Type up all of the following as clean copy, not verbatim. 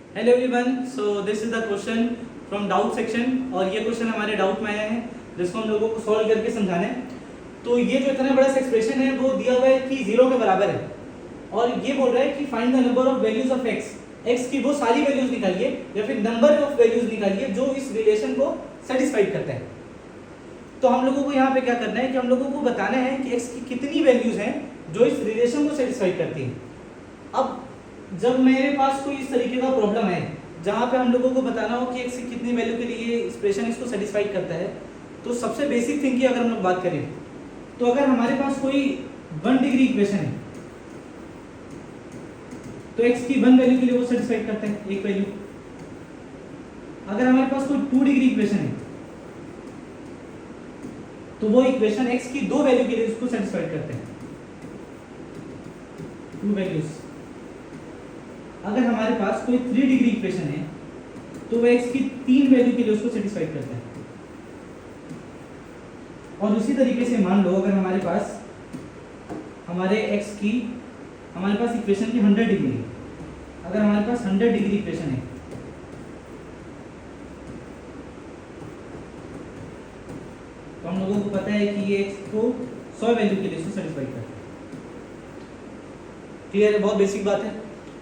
Hello everyone, so this is the question from doubt section और ये question हमारे doubt में आया है जिसको हम लोगों को सॉल्व करके समझाना है। तो ये जो इतना बड़ा सा एक्सप्रेशन है वो दिया हुआ है कि 0 के बराबर है और ये बोल रहा है कि find the number of values of x की वो सारी वैल्यूज निकालिए या फिर नंबर ऑफ वैल्यूज निकालिए जो इस रिलेशन को सेटिस्फाइड करता है। तो हम लोगों को यहाँ पे क्या करना है कि हम लोगों को बताना है कि एक्स की कितनी वैल्यूज हैं जो इस रिलेशन को सेटिस्फाइड करती हैं। अब जब मेरे पास कोई इस तरीके का प्रॉब्लम है जहाँ पे हम लोगों को बताना हो कि एक्स की कितनी वैल्यू के लिए एक्सप्रेशन इसको सेटिस्फाइड करता है, तो सबसे बेसिक थिंग की अगर हम लोग बात करें तो अगर हमारे पास कोई 1 डिग्री इक्वेशन है तो एक्स की 1 वैल्यू के लिए वो सेटिस्फाइड करता है, एक वैल्यू। अगर हमारे पास कोई 2 डिग्री इक्वेशन है तो वो इक्वेशन एक्स की 2 वैल्यू के लिए उसको सेटिस्फाइड करते हैं, 2 वैल्यूज। अगर हमारे पास कोई 3 डिग्री इक्वेशन है तो वह एक्स की 3 वैल्यू के लिए उसको सेटिस्फाइड करता है। और उसी तरीके से मान लो अगर हमारे पास इक्वेशन की 100 डिग्री है, अगर हमारे पास 100 डिग्री इक्वेशन है तो हम लोगों को पता है कि ये एक्स को 100 वैल्यू के लिए इसको सेटिस्फाइड करता है। क्लियर है? बहुत बेसिक बात है।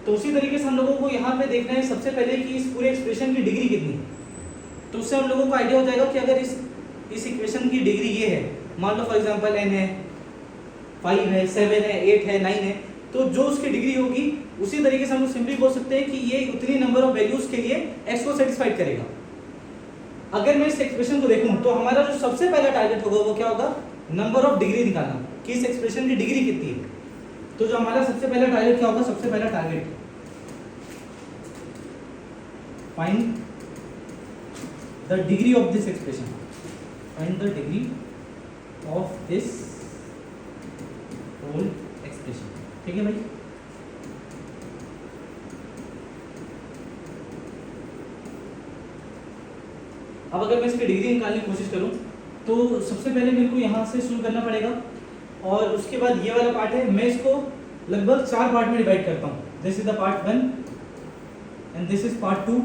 तो उसी तरीके से हम लोगों को यहाँ पे देखना है सबसे पहले कि इस पूरे एक्सप्रेशन की डिग्री कितनी है। तो उससे हम लोगों को आइडिया हो जाएगा कि अगर इस इक्वेशन की डिग्री ये है, मान लो फॉर एग्जांपल n है, 5 है, 7 है, 8 है, 9 है, तो जो उसकी डिग्री होगी उसी तरीके से हम लोग सिंपली बोल सकते हैं कि ये उतनी नंबर ऑफ वैल्यूज के लिए x को सेटिस्फाइड करेगा। अगर मैं इस एक्सप्रेशन को देखूं तो हमारा जो सबसे पहला टारगेट होगा वो क्या होगा, नंबर ऑफ डिग्री निकालना कि इस एक्सप्रेशन की डिग्री कितनी है। तो जो हमारा सबसे पहला टारगेट क्या होगा, सबसे पहला target find the degree of this expression, find the degree of this whole expression. ठीक है भाई। अब अगर मैं इसकी डिग्री निकालने की कोशिश करूं तो सबसे पहले मेरे को यहां से शुरू करना पड़ेगा और उसके बाद ये वाला पार्ट है, मैं इसको लगभग 4 पार्ट में डिवाइड करता हूं। This is the part 1 and this is part 2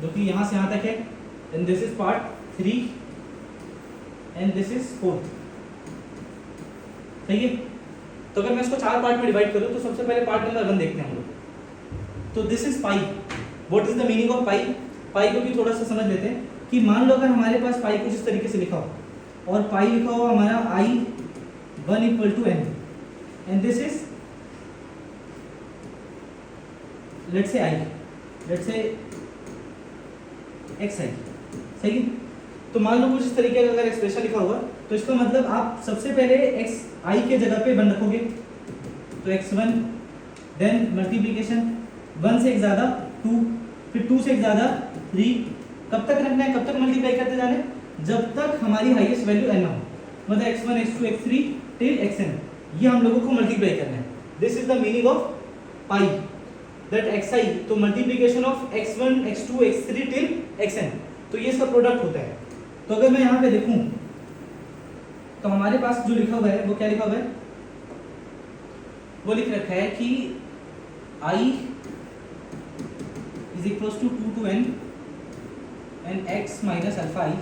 जो कि यहां से यहां तक है, and this is part 3 and this is 4। सही है? तो अगर मैं इसको 4 पार्ट में डिवाइड करूं तो सबसे पहले पार्ट नंबर 1 देखते हैं हम लोग। तो this is pi. What is the meaning of pi? Pi को भी थोड़ा सा समझ लेते हैं कि मान लो अगर हमारे पास पाई कुछ इस तरीके से लिखा हो और पाई लिखा हुआ हमारा I1 = n and this is let's say xi। सही है? तो मान लो कुछ इस तरीके का अगर एक्सप्रेशन लिखा हुआ तो इसका मतलब आप सबसे पहले xi के जगह पे 1 रखोगे तो x1, देन मल्टीप्लिकेशन 1 से एक ज्यादा 2, फिर 2 से एक ज्यादा 3। कब तक रखना है, कब तक मल्टीप्लाई करते जाना है, जब तक हमारी हाईएस्ट वैल्यू n हो, मतलब x1 x2 x3 till xn, ये हम लोगों को मल्टीप्लाई करना है। This is the meaning of pi, that xi, तो multiplication of x1 x2 x3 till xn, तो ये इसका प्रोडक्ट होता है। तो अगर मैं यहाँ पे देखूं तो हमारे पास जो लिखा हुआ है वो क्या लिखा हुआ है, वो लिख रखा है कि I is equals to 2 to n and x minus alpha I,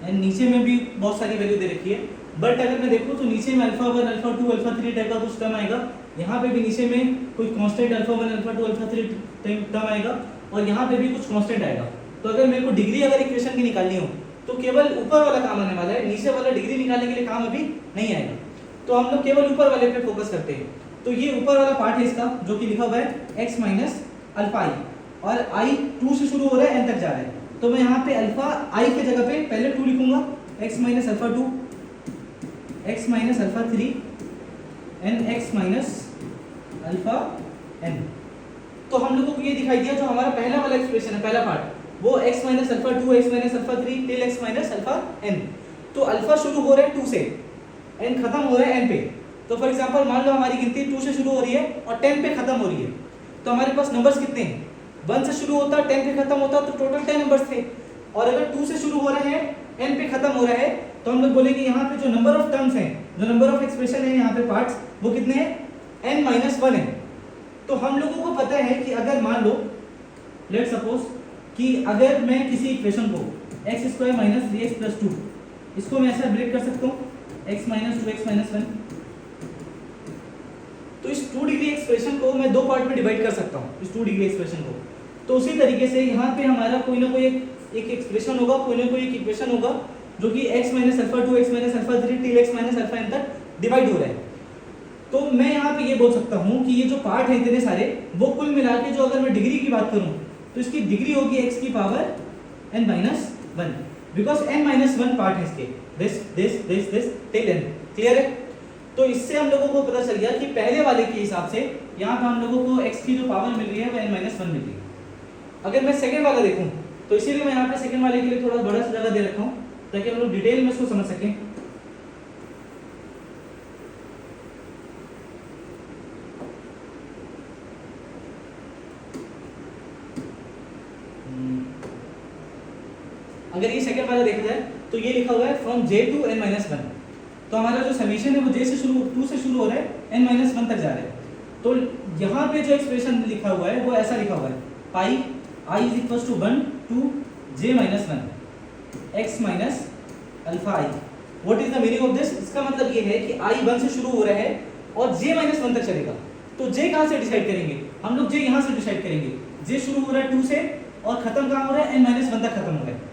and नीचे में भी बहुत सारी वैल्यू दे रखी है, बट अगर मैं देखूं तो नीचे में अल्फा 1 अल्फा 2 अल्फा 3 टाइप का कुछ टर्म आएगा, यहाँ पे भी नीचे में कोई constant alpha 1 alpha 2 alpha 3 term आएगा और यहाँ पे भी कुछ कांस्टेंट आएगा। तो अगर मेरे को डिग्री अगर इक्वेशन की निकालनी हो तो केवल ऊपर वाला काम आने वाला है, नीचे वाला डिग्री निकालने के लिए काम अभी नहीं आएगा। तो हम लोग केवल ऊपर वाले पे फोकस करते हैं। तो ये ऊपर वाला पार्ट है इसका जो कि लिखा हुआ है x माइनस अल्फा i और i 2 से शुरू हो रहा है n तक जा रहा है। तो मैं यहाँ पे अल्फा i के जगह पे पहले 2 लिखूंगा, x minus alpha 2, x minus alpha 3 and x minus alpha n। तो हम लोगों को ये दिखाई दिया जो हमारा पहला वाला एक्सप्रेशन है, पहला पार्ट, वो x minus alpha 2 x minus alpha 3 till x minus alpha n। तो अल्फा शुरू हो रहा है 2 से, n खत्म हो रहा है n पे। तो फॉर एग्जांपल मान लो हमारी गिनती 2 से शुरू हो रही है और 10 पे खत्म हो रही है, तो हमारे पास नंबर्स कितने हैं, 1 से शुरू होता 10 पे खत्म होता तो टोटल 10 नंबर्स थे। और अगर 2 से शुरू हो रहे हैं n पे खत्म हो रहा है तो हम लोग बोलेंगे यहाँ पे जो नंबर ऑफ टर्म्स हैं, जो नंबर ऑफ एक्सप्रेशन है यहाँ पे पार्ट्स, वो कितने हैं, n - 1 है। तो हम लोगों को पता है कि अगर मान लो लेट सपोज कि अगर मैं किसी इक्वेशन को x square minus 3x plus 2 इसको मैं ऐसा ब्रेक कर सकता हूँ x माइनस 2x माइनस 1, तो इस 2 डिग्री एक्सप्रेशन को मैं दो पार्ट में डिवाइड कर सकता हूँ इस 2 डिग्री एक्सप्रेशन को। तो उसी तरीके से यहाँ पे हमारा कोई ना कोई एक एक्सप्रेशन होगा, कोई ना कोई एक इक्वेशन होगा जो कि x minus alpha 2 x minus alpha 3 till x minus alpha n तक डिवाइड हो रहा है। तो मैं यहाँ पे ये बोल सकता हूँ कि ये जो पार्ट है इतने सारे वो कुल मिला के जो अगर मैं डिग्री की बात करूँ तो इसकी डिग्री होगी x की power n minus 1, because n minus 1 part है इसके दिस टिल n। क्लियर है? तो इससे हम लोगों को पता चल गया कि पहले वाले के हिसाब से यहाँ पे हम लोगों को x की जो पावर मिल रही है वो n माइनस 1 मिल रही है। अगर मैं सेकंड वाला देखूँ तो इसीलिए मैं यहाँ पे सेकंड वाले के लिए थोड़ा बड़ा सा जगह दे रखा हूँ ताकि हम लोग डिटेल में इसको समझ सकें। अगर ये सेकंड वाला देखा जाए तो ये लिखा हुआ है from j to n minus 1। तो हमारा जो समीशन है वो j से शुरू 2 से शुरू हो रहा है n माइनस 1 तक जा रहा है। तो यहाँ पे जो एक्सप्रेशन लिखा हुआ है वो ऐसा लिखा हुआ है pi i is equal to 1 to j minus 1 x minus alpha i। What is the meaning of this? इसका मतलब ये है कि i 1 से शुरू हो रहा है और j माइनस 1 तक चलेगा। तो j कहाँ से डिसाइड करेंगे हम लोग? j यहाँ से डिसाइड करेंगे। j शुरू हो रहा है 2 से और खत्म कहाँ हो रहा है n माइनस 1 तक खत्म हो रहा है।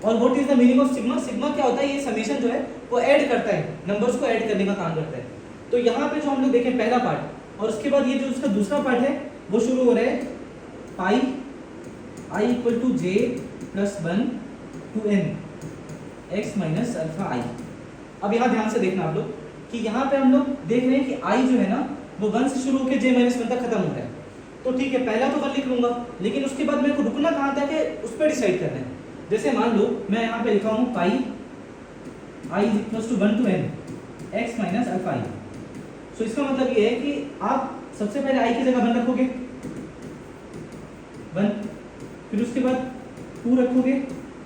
और what is the meaning of sigma? Sigma क्या होता है? ये समेशन जो है वो ऐड करता है, नंबर्स को ऐड करने का काम करता है। तो यहाँ पे जो हम लोग देखें पहला पार्ट और उसके बाद ये जो उसका दूसरा पार्ट है वो शुरू हो रहा है pi i equal to j plus 1 to n x minus alpha i। अब यहाँ ध्यान से देखना आप लोग कि यहाँ पे हम लोग देख रहे हैं कि i जो है ना वो 1 से शुरू होकर j माइनस 1 तक खत्म हो रहा है। तो ठीक है, पहला तो 1 लिख लूंगा, लेकिन उसके बाद मेरे को रुकना कहाँ था कि उस पर डिसाइड करना है। जैसे मान लो मैं यहाँ पे लिखा हूँ pi i is equal to 1 to n x minus alpha i। So इसका मतलब ये है कि आप सबसे पहले i की जगह 1 रखोगे 1, फिर उसके बाद 2 रखोगे,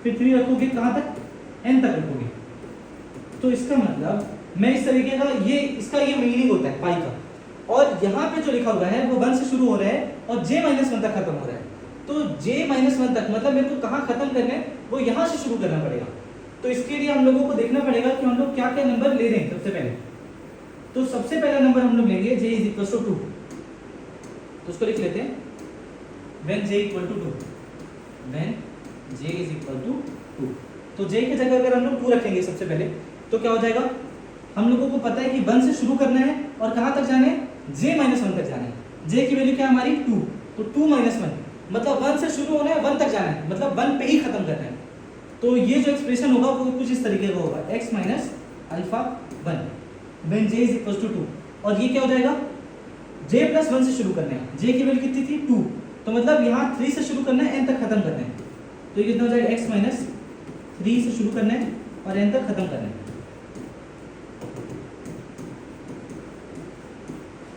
फिर 3 रखोगे, कहाँ तक? n तक रखोगे। तो इसका मतलब मैं इस तरीके का इसका ये मीनिंग होता है पाई का। और यहाँ पे जो लिखा हुआ है वो 1 से शुरू हो रहा है और j माइनस 1 तक खत्म हो रहा है। तो j माइनस 1 तक मतलब मेरे को कहाँ खत्म करना है वो यहाँ से शुरू करना पड़ेगा। तो इसके लिए हम लोगों को देखना पड़ेगा कि हम लोग क्या क्या नंबर ले रहे हैं। सबसे पहले तो सबसे पहला नंबर हम लोग लेंगे j इज इक्वल टू 2। तो उसको लिख लेते हैं when j equal to 2, when j is equal to 2। तो j की जगह अगर हम लोग 2 रखेंगे सबसे पहले तो क्या हो जाएगा? हम लोगों को पता है कि 1 से शुरू करना है और कहाँ तक जाना है? j माइनस 1 तक जाना है। j की वैल्यू क्या है हमारी? 2। तो 2 माइनस 1 मतलब 1 से शुरू होना है 1 तक जाना है, मतलब 1 पे ही खत्म करना है। तो ये जो एक्सप्रेशन होगा वो कुछ इस तरीके का होगा x minus alpha 1 when j is equal to 2। और ये क्या हो जाएगा? j प्लस 1 से शुरू करना है। j की वैल्यू कितनी थी? 2। तो मतलब यहाँ 3 से शुरू करना है n तक खत्म करना है। तो ये कितना हो जाएगा? x माइनस 3 से शुरू करना है और n तक खत्म करना है।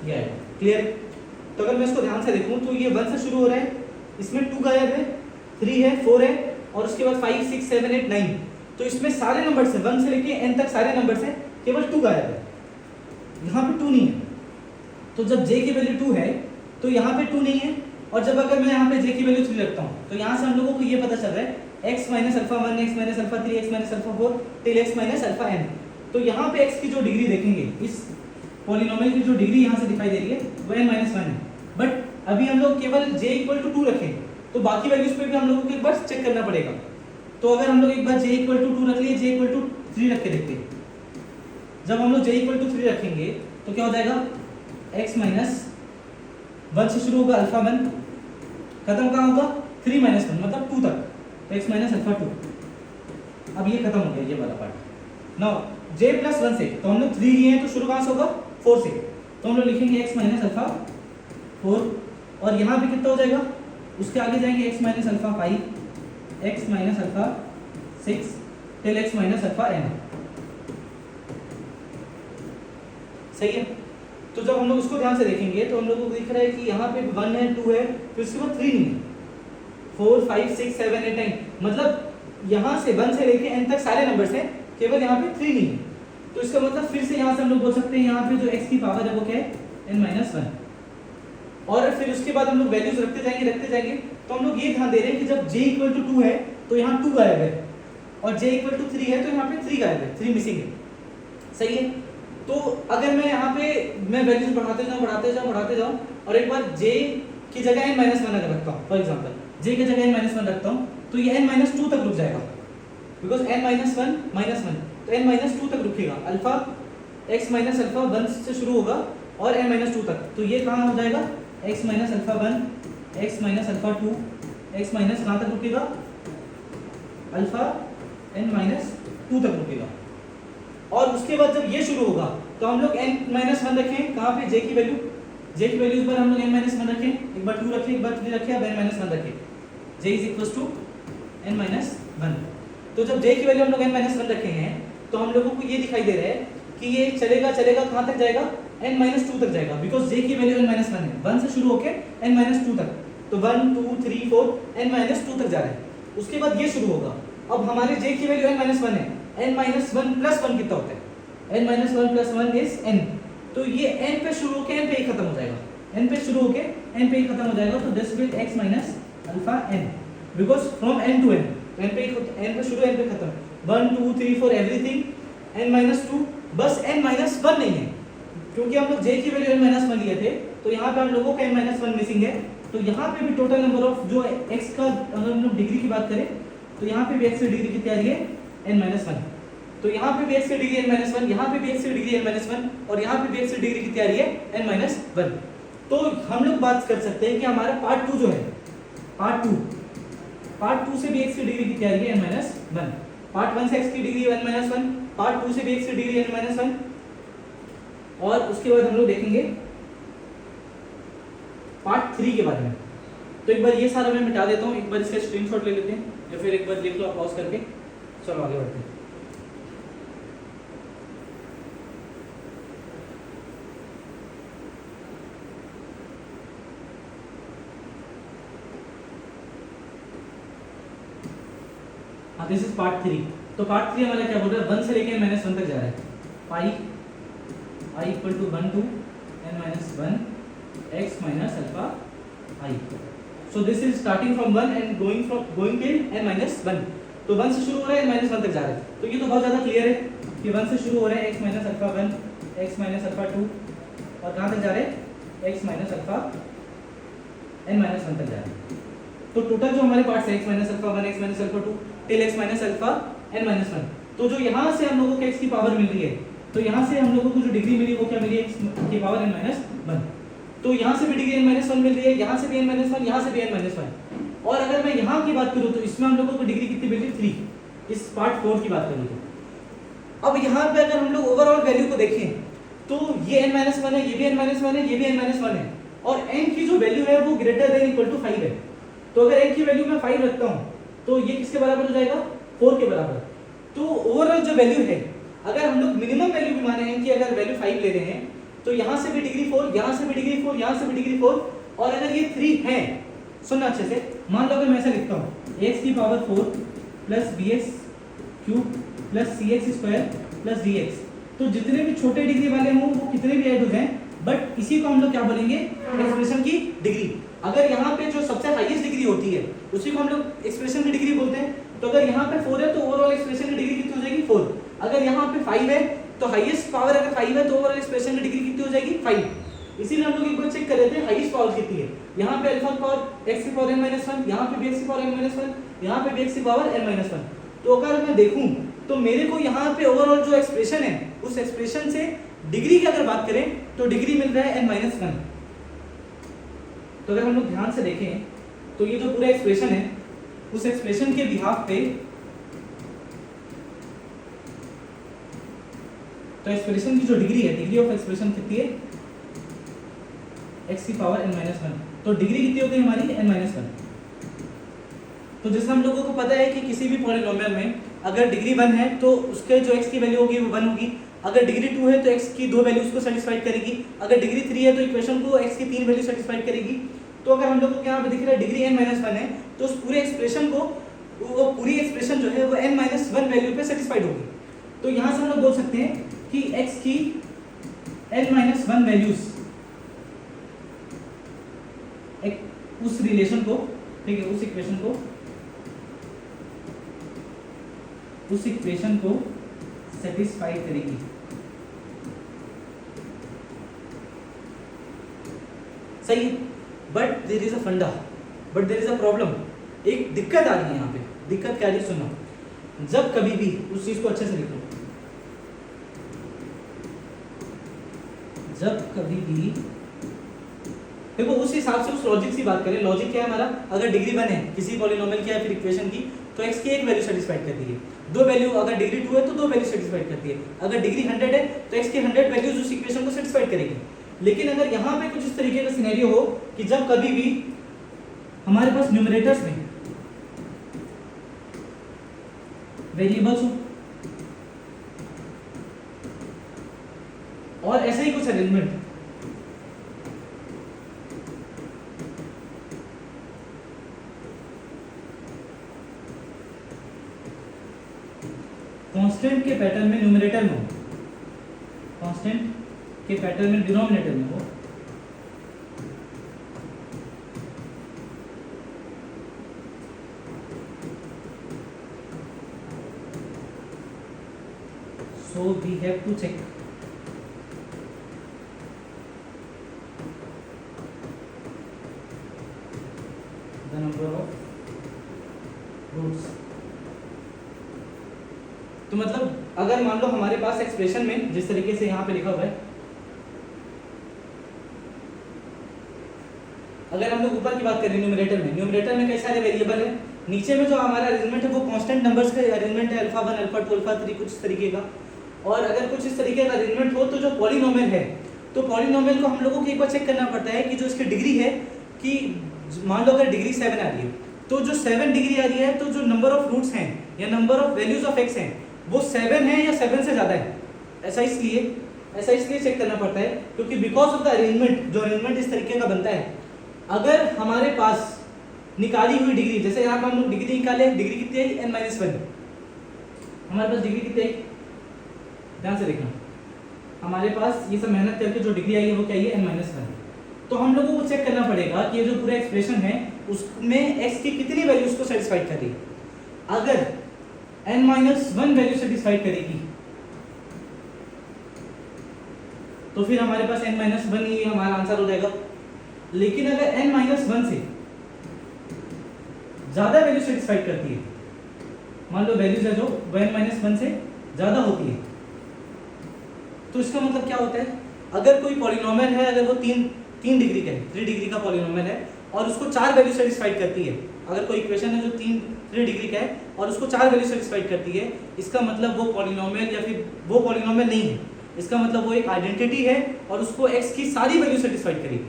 ये है क्लियर? तो अगर मैं इसको ध्यान से देखूं तो ये 1 से शुरू हो रहा है, इसमें 2 गायब है, 3 है, 4 है और उसके बाद 5 6 7 8 9। तो इसमें सारे नंबर्स हैं 1 से लेके n तक सारे नंबर्स हैं, केवल 2 गायब है, यहाँ पे 2 नहीं है। तो जब j की वैल्यू 2 है तो यहाँ पे 2 नहीं है। और जब अगर मैं यहाँ पे j की वैल्यू 3 रखता हूँ तो यहाँ से हम लोगों को ये पता चल रहा है x minus alpha 1 x minus alpha 3 x minus alpha 4 till x minus alpha n। तो यहाँ पे x की जो डिग्री देखेंगे, इस पॉलिनोमियल की जो डिग्री यहाँ से दिखाई दे रही है वो n माइनस 1 है। बट अभी हम लोग केवल j इक्वल टू 2 रखें तो बाकी वैल्यूज पे भी हम लोगों को एक बार चेक करना पड़ेगा। तो अगर हम लोग एक बार j इक्वल टू 2 रख लिए, j इक्वल टू 3 रख के देखते हैं। जब हम लोग j इक्वल टू 3 रखेंगे तो क्या हो जाएगा? x माइनस 1 से शुरू होगा अल्फा 1, खत्म कहाँ होगा? 3 माइनस 1 मतलब 2 तक, तो x माइनस अल्फा 2। अब ये खत्म हो गया ये वाला पार्ट। नाउ j प्लस 1 से तो हम लोग 3 लिए हैं तो शुरू कहाँ से होगा? 4 से। तो हम लोग लिखेंगे x माइनस अल्फा 4 और यहाँ पे कितना हो जाएगा? उसके आगे जाएंगे x minus alpha 5, x minus alpha 6 till x minus alpha n। सही है? तो जब हम लोग इसको ध्यान से देखेंगे तो हम लोग को दिख रहा है कि यहाँ पे 1 है, 2 है, फिर उसके बाद 3 नहीं है, 4 5 6 7 8 9 मतलब यहाँ से 1 से लेके n तक सारे नंबर्स हैं, केवल यहाँ पे 3 नहीं है। तो इसका मतलब फिर से यहाँ से हम लोग बोल सकते हैं यहाँ पे जो x की पावर है वो क्या है? n minus 1। और फिर उसके बाद हम लोग वैल्यूज रखते जाएंगे। तो हम लोग ये ध्यान दे रहे हैं कि जब j इक्वल टू 2 है तो यहाँ 2 गायब है, और j इक्वल टू 3 है तो यहाँ पे 3 गायब है, 3 मिसिंग है। सही है। तो अगर मैं यहाँ पे मैं वैल्यूज बढ़ाते जाऊँ और एक बार j की जगह n-1 अगर रखता हूँ, फॉर एग्जांपल j की जगह n-1 रखता हूँ तो ये n-2 तक रुक जाएगा, बिकॉज n-1 तो n-2 तक रुकेगा। अल्फा x माइनस अल्फा 1 से शुरू होगा और n-2 तक, तो ये कहाँ हो जाएगा x minus alpha 1, x minus alpha 2, x minus कहाँ तक रुकेगा, अल्फा n-2 तक रुकेगा। और उसके बाद जब ये शुरू होगा तो हम लोग n-1 रखें कहाँ पे, j की वैल्यू इस बार हम लोग n-1 रखें, एक बार 2 रखें, एक बार 3 रखें, अब n-1 रखें, j is equals to n-1। तो जब j की वैल्यू हम लोग n-1 रखे हैं तो हम लोगों को ये दिखाई दे रहा है कि ये चलेगा कहाँ तक जाएगा, n-2 तक जाएगा, बिकॉज j की वैल्यू n-1 है, 1 से शुरू होके n-2 तक, तो 1 2 3 4 n-2 तक जा रहा है। उसके बाद ये शुरू होगा, अब हमारे j की वैल्यू n-1 है, n-1 प्लस 1 कितना होता है, n-1 प्लस 1 इज n, तो ये n पे शुरू होके n पे ही खत्म हो जाएगा, n पे शुरू होके n पे ही खत्म हो जाएगा। तो this will x minus alpha n, because from n to n, n पे शुरू n पे खत्म, 1 2 3 4 एवरीथिंग n-2, बस n-1 नहीं है, क्योंकि हम लोग j की वैल्यू n-1 लिए थे, तो यहाँ पे हम लोगों का n-1 मिसिंग है। तो यहाँ पे भी टोटल नंबर ऑफ जो x का अगर हम लोग डिग्री की बात करें तो यहाँ पे भी x की डिग्री कितनी आ रही है, n-1, तो यहाँ पे भी x की डिग्री n-1, यहाँ पे भी x की डिग्री n-1, और यहाँ पे भी x की डिग्री कितनी आ रही है, n-1। तो हम लोग बात कर सकते हैं कि हमारा पार्ट 2 जो है, पार्ट 2 से भी x की डिग्री कितनी आ रही है, n-1, पार्ट 1 से x की डिग्री n-1, पार्ट 2 से भी x की डिग्री n-1, और उसके बाद हम लोग देखेंगे पार्ट 3 के बारे में। तो एक बार ये सारा मैं मिटा देता हूँ, एक बार इसका स्क्रीनशॉट ले लेते हैं, या फिर एक बार लिख लो पॉज करके, चलो आगे बढ़ते हैं। हाँ, दिस इज पार्ट 3। तो पार्ट 3 हमारा क्या बोल रहा है, 1 से लेके n-1 तक जा रहा है, pi I equal to 1 to n-1 x minus alpha I। So this is starting from 1 and going till n-1, तो 1 से शुरू हो रहा है n-1 तक जा रहा है। तो ये तो बहुत ज़्यादा क्लियर है कि 1 से शुरू हो रहा है x minus alpha 1, x minus alpha 2, और कहाँ तक जा रहे हैं, x माइनस अल्फा n-1 तक जा रहे हैं। तो टोटल जो हमारे पार्ट्स है x minus alpha 1, x minus alpha 2 till x minus alpha n-1, तो जो यहाँ से हम लोगों को x की पावर मिल रही है, तो यहाँ से हम लोगों को जो डिग्री मिली वो क्या मिली, x की पावर n-1। तो यहाँ से भी डिग्री n-1 मिल रही है, यहाँ से भी n-1, यहाँ से भी n-1, और अगर मैं यहाँ की बात करूँ तो इसमें हम लोगों को डिग्री कितनी मिल रही है, 3, इस पार्ट 4 की बात करूँ तो। अब यहाँ पे अगर हम लोग ओवरऑल वैल्यू को देखें तो ये n-1 है, ये भी n-1 है, ये भी n-1 है, और n की जो वैल्यू है वो ग्रेटर देन इक्वल टू 5 है। तो अगर n की वैल्यू मैं 5 रखता हूँ तो ये किसके बराबर हो जाएगा, 4 के बराबर। तो ओवरऑल जो वैल्यू है, अगर हम लोग मिनिमम वैल्यू भी माने हैं कि अगर वैल्यू 5 ले रहे हैं तो यहाँ से भी डिग्री 4, यहाँ से भी डिग्री 4, यहाँ से भी डिग्री 4, और अगर ये 3 है, सुनना अच्छे से, मान लो कि मैं ऐसा लिखता हूँ x की power 4 plus bx cube plus cx square plus dx, तो जितने भी छोटे डिग्री वाले हों वो कितने भी ऐड हो जाएं, बट इसी को हम लोग क्या बोलेंगे, एक्सप्रेशन की डिग्री। अगर यहाँ पे जो सबसे हाईएस्ट डिग्री होती है उसी को हम लोग एक्सप्रेशन की डिग्री बोलते हैं। तो अगर यहाँ पे 4 है तो ओवरऑल एक्सप्रेशन की डिग्री कितनी हो जाएगी, 4। अगर यहाँ पे 5 है तो हाईएस्ट पावर अगर 5 है तो ओवरऑल एक्सप्रेशन की डिग्री कितनी हो जाएगी, 5। इसीलिए हम लोग एक बार चेक कर लेते हैं हाईएस्ट पावर कितनी है। यहाँ पे अल्फा की पावर x की पावर n-1, यहाँ पे भी x की पावर n-1, यहाँ पे भी x की पावर n-1। तो अगर मैं देखूं तो मेरे को यहाँ पे ओवरऑल जो एक्सप्रेशन है उस एक्सप्रेशन से डिग्री की अगर बात करें तो डिग्री मिल रहा है n-1। तो अगर हम लोग ध्यान से देखें तो ये जो पूरा एक्सप्रेशन है उस एक्सप्रेशन के बिहाफ पे, तो एक्सप्रेशन की जो डिग्री है, डिग्री ऑफ एक्सप्रेशन कितनी है, x की पावर n-1, तो डिग्री कितनी हो गई हमारी, n-1। तो जैसे हम लोगों को पता है कि किसी भी पॉलिनोमियल में अगर डिग्री 1 है तो उसके जो x की वैल्यू होगी वो 1 होगी, अगर डिग्री 2 है तो x की 2 वैल्यूज को सेटिस्फाइड करेगी, अगर डिग्री 3 है तो इक्वेशन को x की 3 वैल्यू सेटिस्फाइड करेगी। तो अगर हम लोगों को यहाँ पे दिख रहा है डिग्री n-1 है तो उस पूरे एक्सप्रेशन को, वो पूरी एक्सप्रेशन जो है वो n-1 वैल्यू पे सेटिस्फाइड होगी। तो यहाँ से हम लोग बोल सकते हैं कि x की n-1 वैल्यूज एक उस रिलेशन को, ठीक है, उस इक्वेशन को सेटिस्फाई करेगी। सही, but there is a funda, but there is a problem. एक दिक्कत आ रही है यहाँ पे। दिक्कत क्या आ रही है सुनो, जब कभी भी उस चीज को अच्छे से लिख लो, जब कभी भी देखो उस हिसाब से उस लॉजिक से बात करें। लॉजिक क्या है हमारा, अगर डिग्री 1 है किसी पॉलिनोमियल की या फिर इक्वेशन की तो x की एक वैल्यू सेटिस्फाइड करती है, दो वैल्यू, अगर डिग्री 2 है तो दो वैल्यू सेटिस्फाइड करती है, अगर डिग्री 100 है तो x की 100 वैल्यूज उस इक्वेशन को सेटिस्फाइड करेगी। लेकिन अगर यहाँ पे कुछ इस तरीके का सिनेरियो हो कि जब कभी भी हमारे पास न्यूमरेटर्स में वेरिएबल्स हो और ऐसे ही कुछ अरेंजमेंट, कांस्टेंट के पैटर्न में न्यूमरेटर में हो, कांस्टेंट के पैटर्न में डिनोमिनेटर में हो, so we have to check the number of roots। तो मतलब अगर मान लो हमारे पास एक्सप्रेशन में जिस तरीके से यहाँ पे लिखा हुआ है, अगर हम लोग ऊपर की बात करें न्यूमरेटर में कई सारे वेरिएबल है, नीचे में जो हमारा अरेंजमेंट है वो कांस्टेंट नंबर्स का अरेंजमेंट है, अल्फा 1 अल्फा 2 अल्फा 3 कुछ इस तरीके का। और अगर कुछ इस तरीके का अरेंजमेंट हो तो जो पॉलिनोमियल है, तो पॉलिनोमियल को हम लोगों को एक बार चेक करना पड़ता है कि जो इसकी डिग्री है, कि मान लो अगर डिग्री 7 आ रही है तो जो 7 डिग्री आ रही है तो जो नंबर ऑफ रूट्स हैं या number of values of x हैं वो 7 है या 7 से ज़्यादा है। ऐसा इसलिए चेक करना पड़ता है क्योंकि बिकॉज ऑफ द अरेंजमेंट, जो अरेंजमेंट इस तरीके का बनता है, अगर हमारे पास निकाली हुई डिग्री, जैसे यहाँ पर हम लोग डिग्री निकाले, डिग्री कितनी आई n-1, हमारे पास डिग्री कितनी आई, ध्यान से देखना, हमारे पास ये सब मेहनत करके जो डिग्री आई है वो क्या है n-1। तो हम लोगों को चेक करना पड़ेगा कि ये जो पूरा एक्सप्रेशन है उसमें x की कितनी वैल्यूज को सेटिस्फाइड कर रही है। अगर n-1 वैल्यू सेटिस्फाइड करेगी तो फिर हमारे पास n-1 ही हमारा आंसर हो जाएगा। लेकिन अगर n-1 से ज्यादा वैल्यू सेटिस्फाइड करती है, मान लो वैल्यूज है जो n-1 से ज्यादा होती है, तो इसका मतलब क्या होता है, अगर कोई पॉलिनोमियल है, अगर वो 3 डिग्री का है, 3 डिग्री का पॉलिनोमियल है और उसको 4 वैल्यू सेटिस्फाइड करती है, अगर कोई इक्वेशन है जो 3 डिग्री का है और उसको 4 वैल्यू सेटिस्फाइड करती है, इसका मतलब वो पॉलिनोमियल या फिर वो पॉलिनोमियल नहीं है, इसका मतलब वो एक आइडेंटिटी है और उसको x की सारी वैल्यू सेटिस्फाइड करेगी।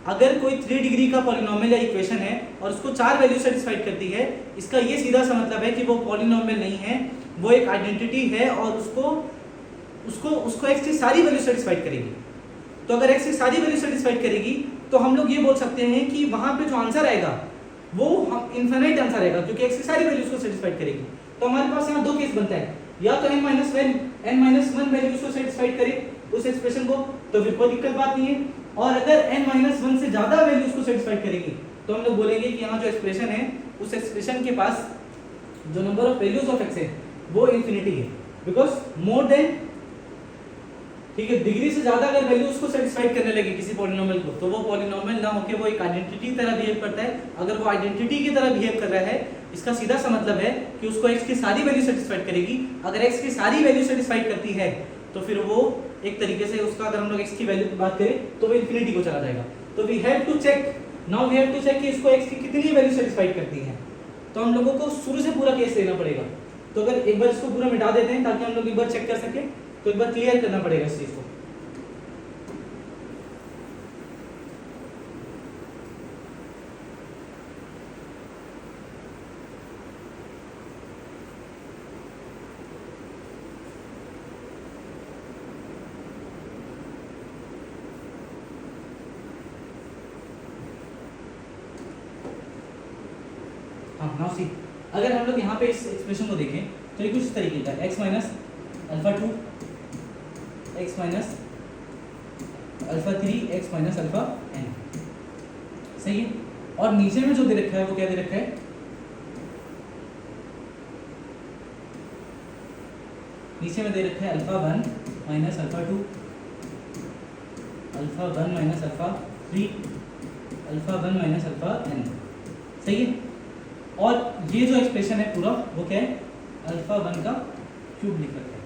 अगर कोई 3 डिग्री का पॉलिनोमियल या इक्वेशन है और उसको 4 वैल्यू सेटिस्फाइड करती है, इसका ये सीधा सा मतलब है कि वो पॉलिनोमियल नहीं है, वो एक आइडेंटिटी है और उसको x की सारी वैल्यू सेटिस्फाइड करेगी। तो अगर x की सारी वैल्यू सेटिस्फाइड करेगी तो हम लोग ये बोल सकते हैं कि वहां पे जो आंसर आएगा वो इनफाइनाइट आंसर आएगा क्योंकि x की सारी वैल्यूज को सेटिस्फाइड करेगी। तो हमारे पास यहाँ 2 केस बनता है, या तो n-1 वैल्यूज को सेटिस्फाइड करे उस एक्सप्रेशन को तो फिर कोई दिक्कत बात नहीं है, और अगर n-1 से ज्यादा वैल्यूज को सेटिस्फाइड करेगी तो हम लोग बोलेंगे कि यहाँ जो एक्सप्रेशन है उस एक्सप्रेशन के पास जो number of values of x है वो इन्फिनिटी है, बिकॉज मोर देन, ठीक है, डिग्री से ज्यादा अगर वैल्यू उसको सेटिस्फाइड करने लगे किसी पॉलिनोमियल को तो वो पॉलिनोमियल ना होकर वो एक आइडेंटिटी की तरह बिहेव करता है। अगर वो आइडेंटिटी की तरह बिहेव कर रहा है, इसका सीधा सा मतलब है कि उसको x की सारी वैल्यू सेटिस्फाइड करेगी। अगर x की सारी वैल्यू सेटिस्फाइड करती है तो फिर वो एक तरीके से उसका, अगर हम लोग x की वैल्यू की बात करें तो वो इन्फिनिटी को चला जाएगा। तो we have to check, now we have to check कि इसको x की कितनी वैल्यू सेटिस्फाइड करती है। तो हम लोगों को शुरू से पूरा केस लेना पड़ेगा। तो अगर एक बार इसको पूरा मिटा देते हैं ताकि हम लोग एक बार चेक कर सके, तो एक बार क्लियर करना पड़ेगा इस चीज को। नाउ सी, अगर हम लोग यहाँ पे इस एक्सप्रेशन को देखें तो ये कुछ इस तरीके का x minus alpha 2 x minus alpha 3 x minus alpha n। सही है। और नीचे में जो दे रखा है वो क्या दे रखा है, नीचे में दे रखा है alpha 1 minus alpha 2, alpha 1 minus alpha 3, alpha 1 minus alpha n, सही है। और ये जो एक्सप्रेशन है पूरा वो क्या है, अल्फा 1 का क्यूब लिख रखा है।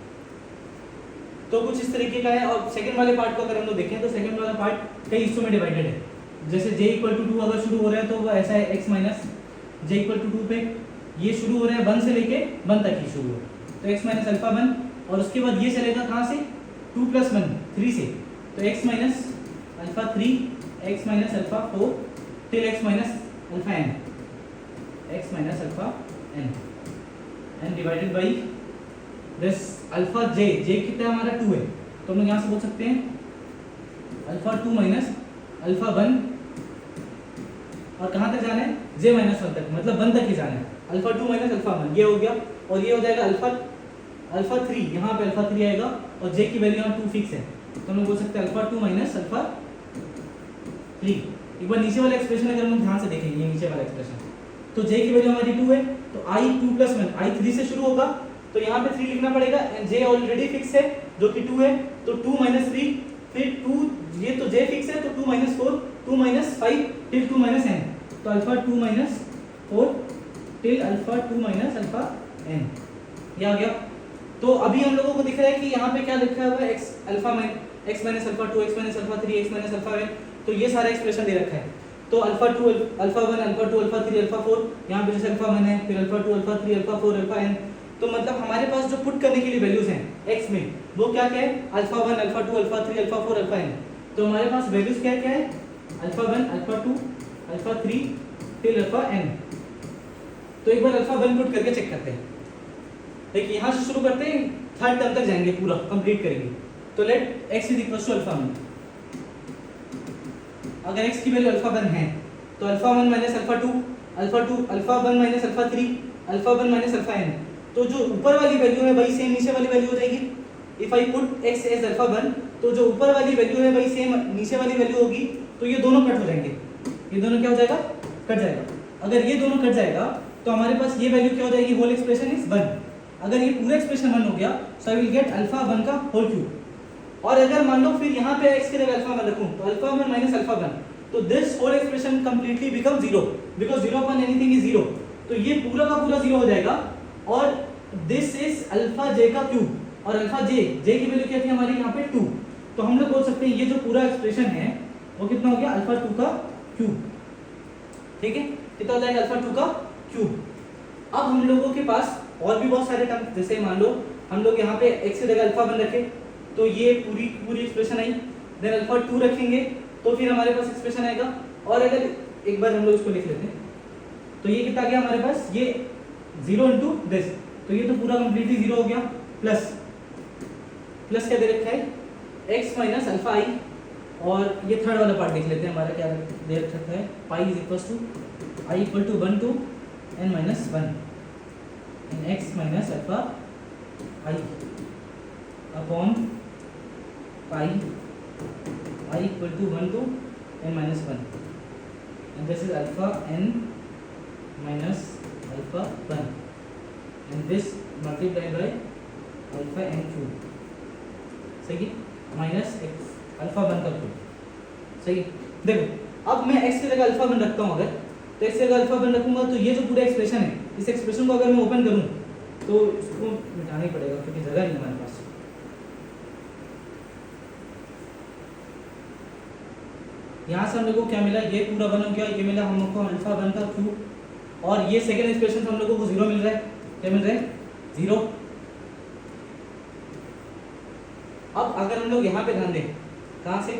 तो कुछ इस तरीके का है। और सेकंड वाले पार्ट को अगर हम लोग देखें तो सेकंड वाला पार्ट कई हिस्सों में डिवाइडेड है। जैसे j इक्वल टू 2 अगर शुरू हो रहा है तो वो ऐसा है x minus j equal to 2 पे ये शुरू हो रहा है 1 से लेके 1 तक ही शुरू हो, तो x माइनस अल्फा 1, और उसके बाद ये चलेगा कहाँ से 2 प्लस 1 3 से, तो x minus alpha 3, x minus alpha 4 till x minus alpha n, x minus alpha n and divided by this alpha j कितना है हमारा 2 है, तो हम लोग यहाँ से बोल सकते हैं अल्फा 2 माइनस अल्फा 1, और कहाँ तक जाना है j माइनस 1 तक, मतलब 1 तक ही जाना है। अल्फा 2 माइनस अल्फा 1 ये हो गया, और ये हो जाएगा अल्फा 3, यहाँ पे अल्फा 3 आएगा और j की वैल्यू यहाँ 2 फिक्स है, तो हम लोग बोल सकते हैं अल्फा 2 माइनस अल्फा 3। एक बार नीचे वाला एक्सप्रेशन अगर हम ध्यान से देखेंगे, ये नीचे वाला एक्सप्रेशन, तो j की वैल्यू हमारी 2 है, तो i 2 प्लस 1 i 3 से शुरू होगा, तो यहाँ पे 3 लिखना पड़ेगा, j ऑलरेडी फिक्स है जो कि 2 है, तो 2 माइनस 3, फिर 2, ये तो j फिक्स है तो 2 minus 4, 2 minus 5 till 2 minus n, तो alpha 2 minus 4 till alpha 2 minus alpha n, ये आ गया। तो अभी हम लोगों को दिख रहा है कि यहाँ पे क्या लिखा हुआ है x alpha x minus alpha 2, x minus alpha 3, x minus alpha n, तो ये सारा एक्सप्रेशन दे रखा है। तो alpha 2 alpha 1 alpha 2 alpha 3 alpha 4, यहाँ पे जैसे अल्फा 1 है, फिर alpha 2 alpha 3 alpha 4 alpha n, तो मतलब हमारे पास जो पुट करने के लिए वैल्यूज हैं x में वो क्या क्या है, alpha 1 alpha 2 alpha 3 alpha 4 alpha n, तो हमारे पास वैल्यूज क्या क्या है, alpha 1 alpha 2 alpha 3 till alpha n। तो एक बार अल्फा 1 पुट करके चेक करते हैं, देखिए यहाँ से शुरू करते हैं, थर्ड टर्म तक जाएंगे, पूरा कंप्लीट करेंगे। तो let x is equal to alpha 1, अगर x की वैल्यू अल्फा 1 है तो alpha 1 minus alpha 2 alpha 1 minus alpha 3 alpha 1 minus alpha n, तो जो ऊपर वाली वैल्यू है वही सेम नीचे वाली वैल्यू हो जाएगी। If I put x as alpha 1, तो जो ऊपर वाली वैल्यू है वही सेम नीचे वाली वैल्यू होगी, तो ये दोनों कट हो जाएंगे, ये दोनों क्या हो जाएगा, कट जाएगा। अगर ये दोनों कट जाएगा तो हमारे पास ये वैल्यू क्या हो जाएगी, होल एक्सप्रेशन इज 1। अगर ये पूरा एक्सप्रेशन 1 हो गया सो आई विल गेट अल्फा 1 का होल क्यूब। और अगर मान लो फिर यहाँ पे x की जगह अल्फा 1 रखूं तो अल्फा 1 माइनस अल्फा 1, तो this whole expression completely become 0 because 0 upon anything is 0, तो ये पूरा का पूरा 0 हो जाएगा। और दिस इज अल्फा j का क्यूब, और अल्फा j की वैल्यू क्या थी हमारी यहाँ पे 2, तो हम लोग बोल सकते हैं ये जो पूरा एक्सप्रेशन है वो कितना हो गया, अल्फा 2 का क्यूब, ठीक है, कितना हो जाएगा, अल्फा 2 का क्यूब। अब हम लोगों के पास और भी बहुत सारे टर्म, जैसे मान लो हम लोग यहाँ पे x की जगह अल्फा 1 रखे तो ये पूरी एक्सप्रेशन आई, देन अल्फा 2 रखेंगे तो फिर हमारे पास एक्सप्रेशन आएगा। और अगर एक बार हम लोग इसको लिख लेते हैं तो ये कितना गया हमारे पास, ये 0 इंटू दिस, तो ये तो पूरा कंप्लीटली 0 हो गया, प्लस क्या दे रखा है x माइनस अल्फा i, और ये थर्ड वाला पार्ट देख लेते हैं हमारा क्या दे रखा है, pi is equal to i equal to 1 to n minus 1 and x minus alpha i upon pi i equal to 1 to n minus 1 and this is alpha n minus alpha 1 and this multiplied by alpha n cube, सही है, minus x alpha 1 का cube, सही है। देखो अब मैं x की जगह अल्फा 1 रखता हूँ, अगर तो x की जगह अल्फा 1 रखूंगा तो ये जो पूरा एक्सप्रेशन है, इस एक्सप्रेशन को अगर मैं ओपन करूँ तो इसको मिटाना ही पड़ेगा क्योंकि जगह नहीं हमारे पास। यहाँ से हम लोग को क्या मिला, ये पूरा 1 हो गया, ये मिला हम लोग को अल्फा 1 का क्यूब, और ये सेकंड एक्सप्रेशन हम लोगों को 0 मिल रहा है, क्या मिल रहा है, 0। अब अगर हम लोग यहाँ पे ध्यान दें, कहाँ से,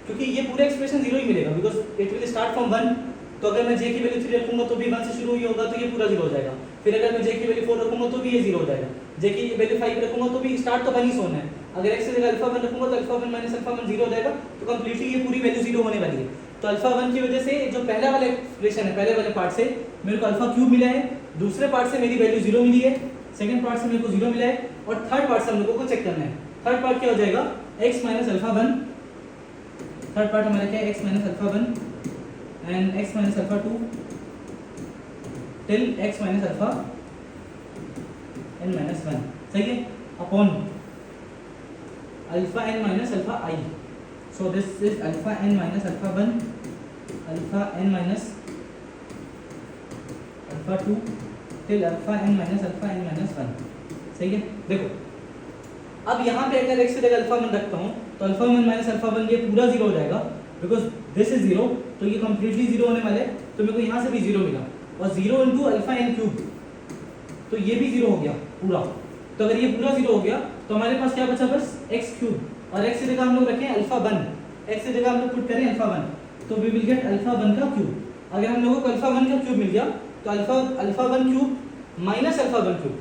क्योंकि ये पूरा एक्सप्रेशन 0 ही मिलेगा because it will start from 1, तो अगर मैं j की वैल्यू 3 रखूंगा तो भी 1 से शुरू ही होगा, तो ये पूरा 0 हो जाएगा। फिर अगर मैं j की वैल्यू 4 रखूंगा तो भी ये 0 हो जाएगा, j की वैल्यू 5 रखूंगा तो भी स्टार्ट तो 1 ही होना है। अगर x की जगह अल्फा 1 रखूंगा तो अल्फा 1 माइनस अल्फा 1 0 हो जाएगा, तो कंप्लीटली ये पूरी वैल्यू 0 होने वाली है। तो अल्फा 1 की वजह से जो पहला वाला एक्सप्रेशन है, पहले वाले पार्ट से मेरे को अल्फा क्यूब मिला है, दूसरे पार्ट से मेरी वैल्यू 0 मिली है, सेकंड पार्ट से मेरे को 0 मिला है, और थर्ड पार्ट से हम लोगों को चेक करना है। थर्ड पार्ट क्या हो जाएगा, x minus alpha 1, third part हमारा क्या है, x minus alpha 1 and x minus alpha 2 till x minus alpha n minus 1, सही है, upon alpha n minus alpha I. So this is alpha n minus alpha 1 alpha n minus alpha 2 till alpha n minus alpha n minus 1, सही है। देखो अब यहाँ पे अगर x की जगह अल्फा 1 रखता हूँ तो अल्फा 1 माइनस अल्फा 1 ये पूरा जीरो हो जाएगा, बिकॉज दिस इज जीरो, तो ये कंप्लीटली जीरो होने वाले, तो मेरे को यहाँ से भी जीरो मिला, और zero into alpha n cube, तो ये भी जीरो हो गया पूरा। तो अगर ये पूरा जीरो हो गया तो हमारे पास क्या बचा, बस x क्यूब, और x की जगह हम लोग रखें अल्फा 1, x की जगह हम लोग पुट करें अल्फा 1, तो वी विल गेट अल्फा 1 का क्यूब। अगर हम लोगों को अल्फा 1 का क्यूब मिल गया तो alpha 1 cube minus alpha 1 cube,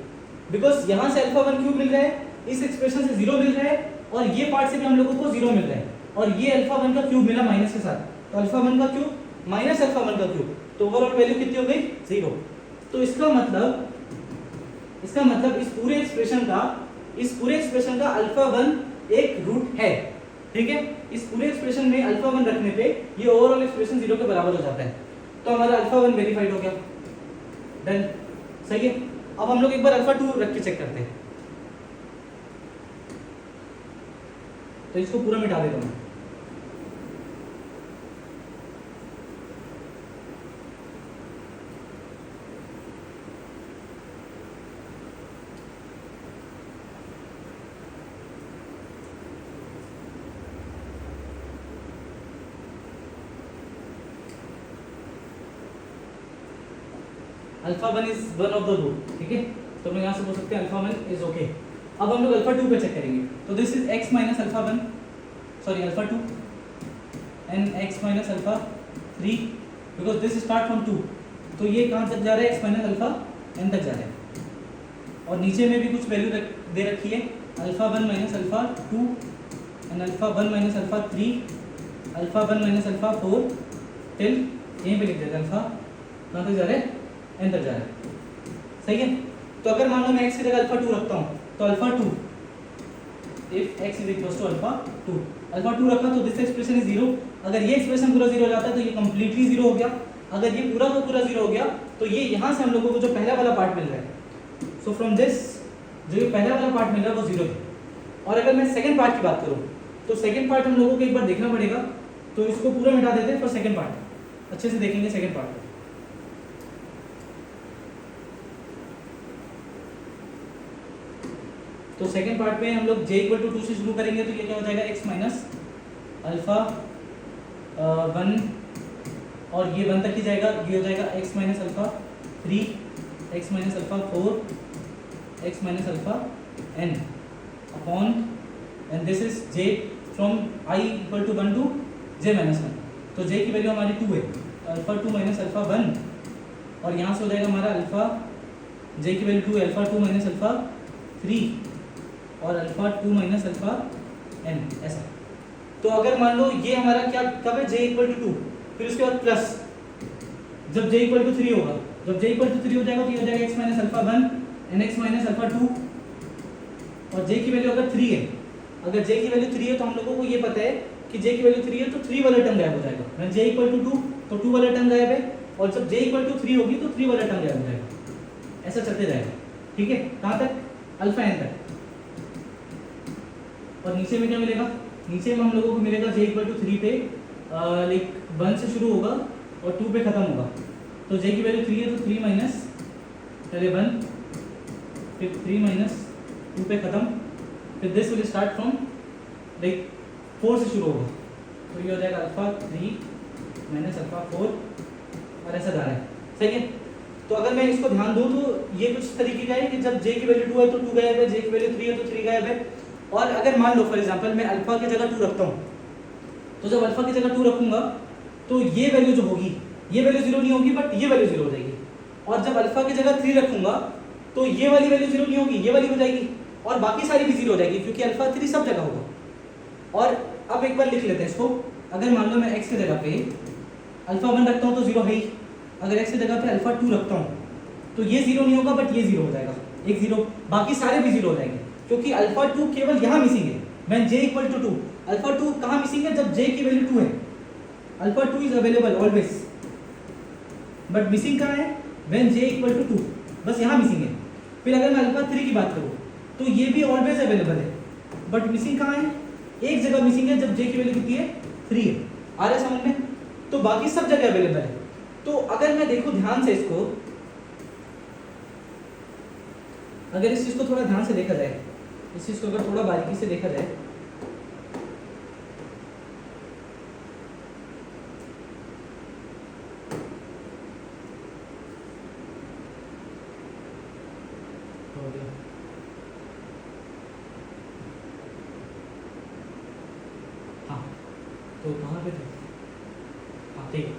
because यहाँ से अल्फा 1 क्यूब मिल रहा है, इस एक्सप्रेशन से जीरो मिल रहा है, और ये पार्ट से भी हम लोगों को जीरो मिल रहा है, और ये अल्फा 1 का क्यूब मिला माइनस के साथ, तो अल्फा 1 का क्यूब माइनस अल्फा 1 का क्यूब, तो ओवरऑल वैल्यू कितनी हो गई, जीरो। तो इसका मतलब इस पूरे एक्सप्रेशन का अल्फा 1 एक रूट है, ठीक है। इस पूरे एक्सप्रेशन में अल्फा 1 रखने पे ये ओवरऑल एक्सप्रेशन जीरो के बराबर हो जाता है, तो हमारा अल्फा 1 वेरीफाइड हो गया, डन, सही है। अब हम लोग एक बार अल्फा 2 रख के चेक करते हैं, तो इसको पूरा मिटा देता हूँ। Alpha 1 is one of the root, ठीक है, तो हम लोग यहाँ से बोल सकते हैं अल्फा 1 इज ओके। अब हम लोग अल्फा 2 पे चेक करेंगे, तो this is x minus alpha 1, sorry alpha 2 and x minus alpha 3, because this start from 2, तो ये कहाँ तक जा रहा है, x माइनस अल्फा n तक जा रहा है, और नीचे में भी कुछ वैल्यू दे रखी है, alpha 1 minus alpha 2 and alpha 1 minus alpha 3, alpha 1 minus alpha 4 till, यहीं पे लिख देते हैं अल्फा कहाँ तक जा रहा है, n तक जा रहा है, सही है। तो अगर मान लो मैं x की जगह अल्फा 2 रखता हूँ, तो alpha 2 if x is equals to alpha 2 रखा तो दिस एक्सप्रेशन इज जीरो। अगर ये एक्सप्रेशन पूरा जीरो हो जाता है तो ये कंप्लीटली जीरो हो गया, अगर ये पूरा का पूरा जीरो हो गया तो ये यहाँ से हम लोगों को जो पहला वाला पार्ट मिल रहा है, सो फ्रॉम दिस जो ये पहला वाला पार्ट मिल रहा है वो जीरो है। और अगर मैं सेकंड पार्ट की बात करूँ तो सेकंड पार्ट हम लोगों को एक बार देखना पड़ेगा, तो इसको पूरा मिटा देते हैं, फिर सेकंड पार्ट अच्छे से देखेंगे सेकंड पार्ट। तो सेकंड पार्ट में हम लोग j इक्वल टू 2 से शुरू करेंगे, तो ये क्या हो जाएगा x माइनस अल्फा 1 और ये 1 तक ही जाएगा, ये हो जाएगा x minus alpha 3, x minus alpha 4, x minus alpha n upon, and this is j from i equal to 1 to j minus 1, तो j की वैल्यू हमारी 2 है, अल्फा 2 माइनस अल्फा 1, और यहाँ से हो जाएगा हमारा अल्फा j की वैल्यू 2 है, अल्फा 2 माइनस अल्फा 3 और अल्फा 2 माइनस अल्फा n, ऐसा। तो अगर मान लो ये हमारा क्या कब है, j इक्वल टू 2, फिर उसके बाद प्लस जब j इक्वल टू 3 होगा, जब j इक्वल टू 3 हो जाएगा तो ये हो जाएगा x minus alpha 1 and x minus alpha 2, और j की वैल्यू अगर 3 है, अगर j की वैल्यू 3 है तो हम लोगों को ये पता है कि j की वैल्यू 3 है तो 3 वाला टर्म गायब हो जाएगा, मैं j इक्वल टू 2 तो 2 वाला टर्म गायब है, और जब j इक्वल टू 3 होगी तो 3 वाला टर्म गायब हो जाएगा, ऐसा चलते जाएगा, ठीक है, कहाँ तक, अल्फा n तक। और नीचे में क्या मिलेगा, नीचे में हम लोगों को मिलेगा j इक्वल टू 3 पे लाइक 1 से शुरू होगा और 2 पे खत्म होगा, तो j की वैल्यू 3 है तो 3 माइनस पहले 1 फिर 3 माइनस 2 पे खत्म, फिर this will start from like 4 से शुरू होगा, तो ये हो जाएगा अल्फा 3 माइनस अल्फा 4 और ऐसा जा रहा है, सही है। तो अगर मैं इसको ध्यान दूँ तो ये कुछ तरीके का है कि जब j की वैल्यू 2 है तो 2 गायब है, j की वैल्यू 3 है तो 3 गायब है, और अगर मान लो फॉर एग्जांपल मैं अल्फा की जगह 2 रखता हूँ, तो जब अल्फा की जगह 2 रखूंगा तो ये वैल्यू जो होगी ये वैल्यू जीरो नहीं होगी, बट ये वैल्यू जीरो हो जाएगी, और जब अल्फा की जगह 3 रखूंगा तो ये वाली वैल्यू जीरो नहीं होगी, ये वाली हो जाएगी, और बाकी सारी भी जीरो हो जाएगी क्योंकि अल्फा 3 सब जगह होगा। और अब एक बार लिख लेते हैं इसको, अगर मान लो मैं x की जगह पे अल्फा 1 रखता हूँ तो जीरो है ही, अगर x की जगह पे अल्फा 2 रखता हूँ तो ये जीरो नहीं होगा, बट ये जीरो हो जाएगा, एक जीरो, बाकी सारे भी जीरो हो जाएंगे क्योंकि अल्फा 2 केवल यहाँ मिसिंग है, when j equal to 2, alpha 2 कहाँ मिसिंग है, जब j की वैल्यू 2 है, alpha 2 is available always, but missing कहाँ है, व्हेन j इक्वल टू 2, बस यहाँ मिसिंग है। फिर अगर मैं अल्फा 3 की बात करूँ तो ये भी ऑलवेज अवेलेबल है, बट मिसिंग कहाँ है, एक जगह मिसिंग है जब j की वैल्यू कितनी है 3 है। आ रहा है समझ में? तो बाकी सब जगह अवेलेबल है। तो अगर मैं देखूँ ध्यान से इसको, अगर इस चीज़ को थोड़ा ध्यान से देखा जाए, इस चीज़ को अगर थोड़ा बारीकी से देखा जाए, हाँ तो कहाँ पे थे, हाँ ठीक है।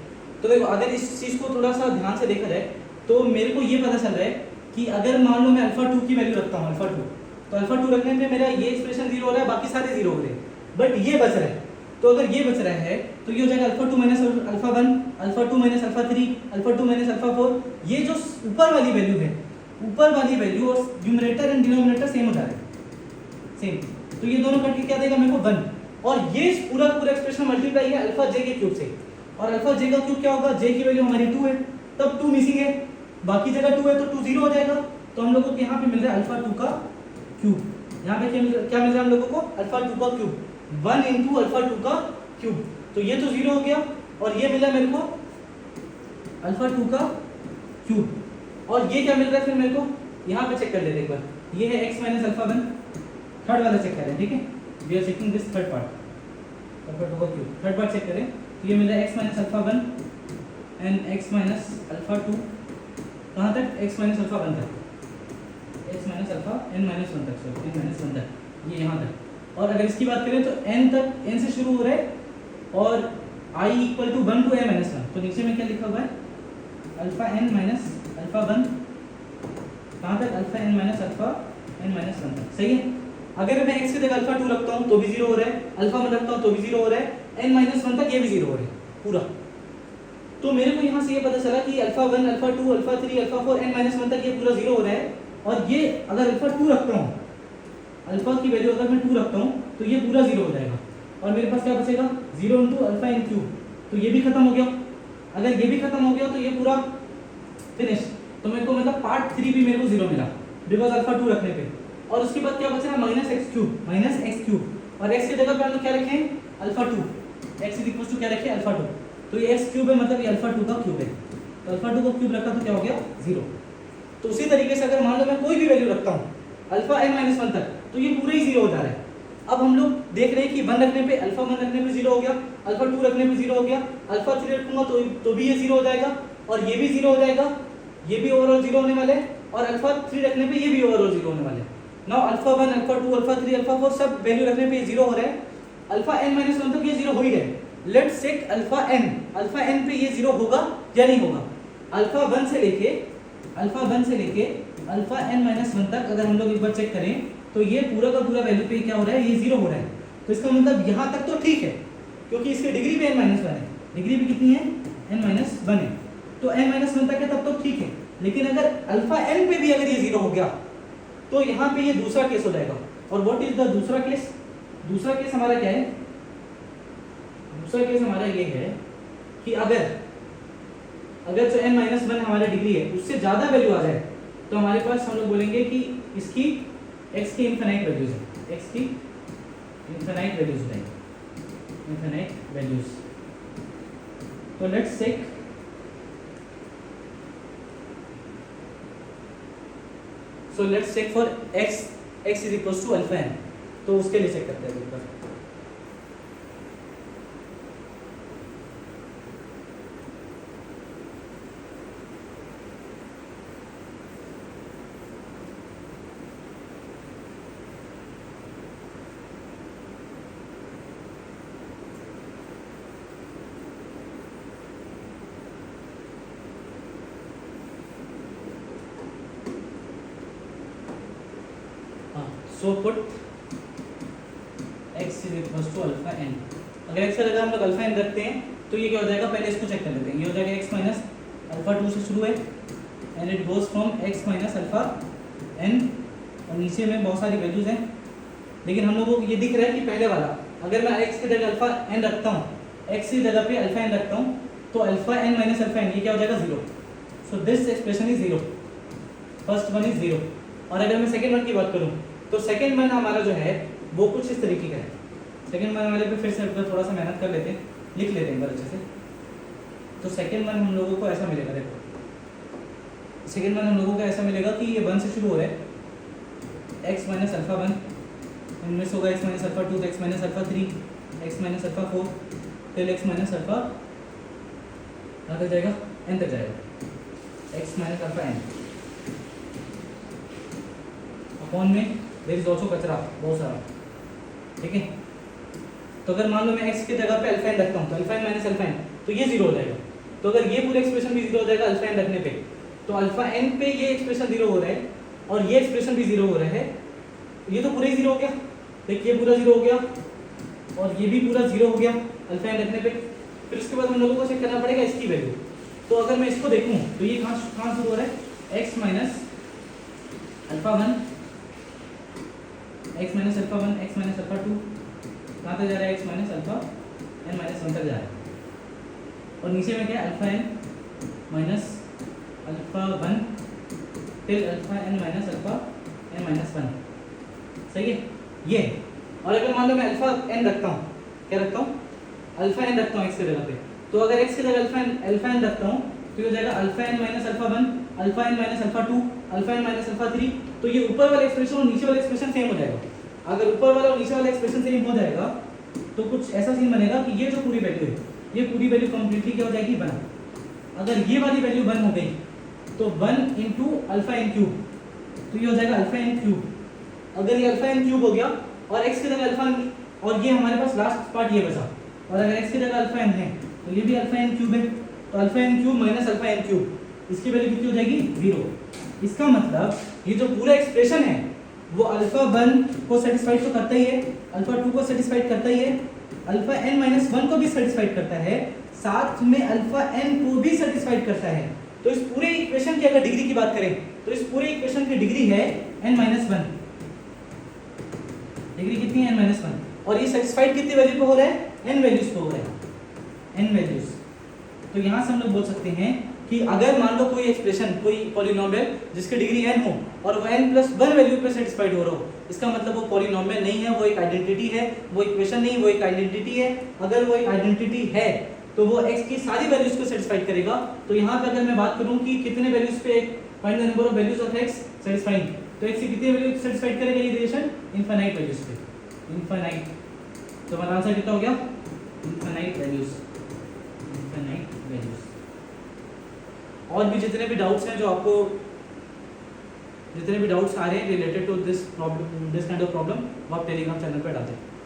तो देखो अगर इस चीज़ को थोड़ा सा ध्यान से देखा जाए तो मेरे को ये पता चल रहा है कि अगर मान लो मैं अल्फा 2 की वैल्यू रखता हूँ, अल्फा 2, तो अल्फा 2 रखने पे मेरा ये एक्सप्रेशन 0 हो रहा है, बाकी सारे 0 हो रहे हैं, बट ये बच रहा है। तो अगर ये बच रहा है तो ये हो जाएगा alpha 2 minus alpha 1, alpha 2 minus alpha 3, alpha 2 minus alpha 4। ये जो ऊपर वाली वैल्यू है, ऊपर वाली वैल्यू और न्यूमरेटर एंड डिनोमिनेटर सेम हो जा रहा है, सेम। तो ये दोनों करके क्या देगा मेरे को 1, और ये पूरा एक्सप्रेशन मल्टीप्लाई है अल्फा j के क्यूब से, और अल्फा j का क्यूब क्या होगा, j की वैल्यू हमारी 2 है, तब 2 मिसिंग है, बाकी जगह 2 है तो 2 0 हो जाएगा। तो हम लोगों को यहाँ पे मिल रहा है अल्फा 2 का क्यूब। यहाँ पे क्या मिल रहा है हम लोगों को, अल्फा 2 का क्यूब, 1 इंटू अल्फा 2 का क्यूब। तो ये तो 0 हो गया, और ये मिला मेरे को अल्फा 2 का क्यूब। और ये क्या मिल रहा है फिर मेरे को, यहाँ पे चेक कर लेते एक बार, ये है x माइनस अल्फा 1, थर्ड वाला चेक करें, ठीक है, we are checking this third part, alpha 2 का क्यूब, थर्ड पार्ट चेक करें। तो ये मिल रहा है x minus alpha 1 and x minus alpha 2, कहाँ तक, x माइनस अल्फा 1 तक, x minus alpha n minus 1 तक, सॉरी n माइनस 1 तक, ये यहाँ तक। और अगर इसकी बात करें तो n तक, n से शुरू हो रहा है, और i equal to 1 to n minus 1। तो नीचे में क्या लिखा हुआ है, अल्फा n माइनस अल्फा 1, कहाँ तक, alpha n minus alpha n minus 1 तक, सही है। अगर मैं x की जगह अल्फा 2 रखता हूँ तो भी 0 हो रहा है, अल्फा 1 रखता हूँ तो भी 0 हो रहा है, n माइनस 1 तक ये भी 0 हो रहा है पूरा। तो मेरे को यहाँ से ये पता चला कि alpha 1, alpha 2, alpha 3, alpha 4, n minus 1 तक ये पूरा 0 हो रहा है। और ये अगर अल्फा 2 रखता हूँ, अल्फा की वैल्यू अगर मैं 2 रखता हूँ तो ये पूरा 0 हो जाएगा, और मेरे पास क्या बचेगा, 0 इंटू अल्फा इन क्यूब। तो ये भी खत्म हो गया। अगर ये भी खत्म हो गया तो ये पूरा फिनिश। तो मेरे को मतलब पार्ट 3 भी मेरे को 0 मिला, बिकॉज अल्फा 2 रखने पे। और उसके बाद क्या बचा है, माइनस एक्स क्यूब, और x की जगह पे हम लोग क्या रखें, alpha 2, x is equal to क्या रखें, अल्फा 2। तो ये x क्यूब है, मतलब ये अल्फा 2 का क्यूब है। तो अल्फा 2 का क्यूब रखा तो क्या हो गया, 0। तो उसी तरीके से अगर मान लो मैं कोई भी वैल्यू रखता हूँ अल्फा n माइनस 1 तक, तो ये पूरा ही 0 हो जा रहा है। अब हम लोग देख रहे हैं कि 1 रखने पे, अल्फा 1 रखने पे 0 हो गया, अल्फा 2 रखने पे 0 हो गया, अल्फा 3 रखूंगा तो भी ये 0 हो जाएगा, और ये भी 0 हो जाएगा, ये भी ओवरऑल 0 होने वाले, और अल्फा 3 रखने पे ये भी ओवरऑल 0 होने वाले। Now alpha 1, alpha 2, alpha 3, alpha 4 सब वैल्यू रखने पे 0 हो रहा है। अल्फा n माइनस 1 तक ये 0 हो ही है। लेट्स चेक अल्फा n पे ये 0 होगा या नहीं होगा। अल्फा 1 से लेके अल्फा n माइनस 1 तक अगर हम लोग एक बार चेक करें तो ये पूरा का पूरा वैल्यू पे क्या हो रहा है, ये 0 हो रहा है। तो इसका मतलब यहाँ तक तो ठीक है, क्योंकि इसकी डिग्री भी n माइनस 1 है, डिग्री भी कितनी है, n माइनस 1 है। तो n माइनस 1 तक है तब तो ठीक है। लेकिन अगर अल्फा n पे भी अगर ये 0 हो गया तो यहाँ पे ये दूसरा केस हो जाएगा। और व्हाट इज द दूसरा केस, दूसरा केस हमारा क्या है, दूसरा केस हमारा ये है कि अगर जो n माइनस 1 हमारा डिग्री है उससे ज्यादा वैल्यू आ जाए तो हमारे पास हम लोग बोलेंगे कि इसकी x की इनफाइनाइट वैल्यूज है, x की इनफाइनाइट वैल्यूज है, इनफाइनाइट वैल्यूज। तो let's check, so let's check for x is equals to alpha n। तो उसके लिए चेक करते हैं एक बार। So put x is equals to alpha n। अगर x की जगह हम लोग अल्फा n रखते हैं तो ये क्या हो जाएगा, पहले इसको चेक कर लेते हैं। ये हो जाएगा x माइनस अल्फा 2 से शुरू है and it goes from x minus alpha n, और नीचे में बहुत सारी वैल्यूज हैं। लेकिन हम लोगों को ये दिख रहा है कि पहले वाला, अगर मैं x की जगह अल्फा n रखता हूँ, x की जगह पे अल्फा n रखता हूँ तो alpha n minus alpha n ये क्या हो जाएगा 0। So this expression is 0, first one is 0। और अगर मैं सेकंड वन की बात करूं तो सेकंड वन हमारा जो है वो कुछ इस तरीके का है। सेकंड वन वाले पे फिर से थोड़ा सा मेहनत कर लेते हैं, लिख लेते हैं एक बार अच्छे से। तो सेकंड वन हम लोगों को ऐसा मिलेगा, देखो सेकंड वन हम लोगों को ऐसा मिलेगा कि ये 1 से शुरू हो रहा है, x माइनस अल्फा 1, इनमें से होगा x minus alpha 2, x minus alpha 3, x minus alpha 4, till x minus alpha कहाँ तक जाएगा, n तक जाएगा, x minus alpha n upon में देयर इज आल्सो कचरा बहुत सारा, ठीक है। तो अगर मान लो मैं x की जगह पे अल्फा n रखता हूँ तो alpha n minus alpha n तो ये 0 हो जाएगा। तो अगर ये पूरा एक्सप्रेशन भी 0 हो जाएगा अल्फा n रखने पे, तो अल्फा n पे ये एक्सप्रेशन 0 हो रहा है और ये एक्सप्रेशन भी 0 हो रहा है, ये तो पूरा ही 0 हो गया, देखिए ये पूरा 0 हो गया और ये भी पूरा 0 हो गया अल्फा n रखने पे। फिर उसके बाद हम लोगों को चेक करना पड़ेगा इसकी वैल्यू। तो अगर मैं इसको देखूँ तो ये कहाँ शुरू हो रहा है, x minus alpha 1, x minus alpha 1, x minus alpha 2, कहाँ तक जा रहा है, x minus alpha n minus 1 तक जा रहा है। और नीचे में क्या है, alpha n minus alpha 1 till alpha n minus alpha n minus 1, सही है ये। और अगर मान लो मैं अल्फा n रखता हूँ, क्या रखता हूँ, अल्फा n रखता हूँ x की जगह पे, तो अगर x की जगह अल्फा n रखता हूँ तो ये हो जाएगा alpha n minus alpha 1, alpha n minus alpha 2, alpha n minus alpha 3। तो ये ऊपर वाला एक्सप्रेशन और नीचे वाला एक्सप्रेशन सेम हो जाएगा। अगर ऊपर वाला और नीचे वाला एक्सप्रेशन सेम हो जाएगा तो कुछ ऐसा सीन बनेगा कि ये जो पूरी वैल्यू है, ये पूरी वैल्यू कंप्लीटली क्या हो जाएगी, 1। अगर ये वाली वैल्यू 1 हो गई तो 1 इंटू अल्फा एन क्यूब, तो ये हो जाएगा अल्फा एन क्यूब। अगर ये अल्फा एन क्यूब हो गया और x की जगह अल्फा, और ये हमारे पास लास्ट पार्ट ये बचा, और अगर x की जगह अल्फा एन है तो ये भी अल्फा एन क्यूब है, तो alpha n cube minus alpha n cube, इसकी वैल्यू कितनी हो जाएगी, 0। इसका मतलब ये जो पूरा एक्सप्रेशन है वो अल्फा 1 को सेटिस्फाइड तो करता ही है, अल्फा 2 को सेटिस्फाइड करता ही है, अल्फा n माइनस 1 को भी सेटिस्फाइड करता है, साथ में अल्फा n को भी सेटिस्फाइड करता है। तो इस पूरे इक्वेशन की अगर डिग्री की बात करें तो इस पूरे इक्वेशन की डिग्री है n माइनस 1, डिग्री कितनी है, n माइनस 1। और ये सेटिस्फाइड कितनी वैल्यू पे हो रहा है, n वैल्यूज पे हो रहा है, n वैल्यूज। तो यहाँ से हम लोग बोल सकते हैं कि अगर मान लो कोई एक्सप्रेशन, कोई पॉलिनोमियल जिसकी डिग्री n हो और वो n प्लस 1 वैल्यू पे सेटिस्फाइड हो रहा हो, इसका मतलब वो पॉलिनोमियल नहीं है, वो एक आइडेंटिटी है, वो इक्वेशन नहीं, वो एक आइडेंटिटी है। अगर वो एक आइडेंटिटी है तो वो x की सारी वैल्यूज को सेटिस्फाइड करेगा। तो यहाँ पे अगर मैं बात करूँ कि कितने वैल्यूज पे find the number of values of x satisfying, तो x की कितनी वैल्यू सेटिस्फाइड करेगा ये रिलेशन, इनफाइनाइट वैल्यूज पे, इनफाइनाइट। तो हमारा आंसर कितना हो गया, इनफाइनाइट वैल्यूज, इनफाइनाइट वैल्यूज। और भी जितने भी डाउट्स हैं, जो आपको जितने भी डाउट्स आ रहे हैं related to this problem, this kind of problem, वो आप टेलीग्राम चैनल पर डालते हैं।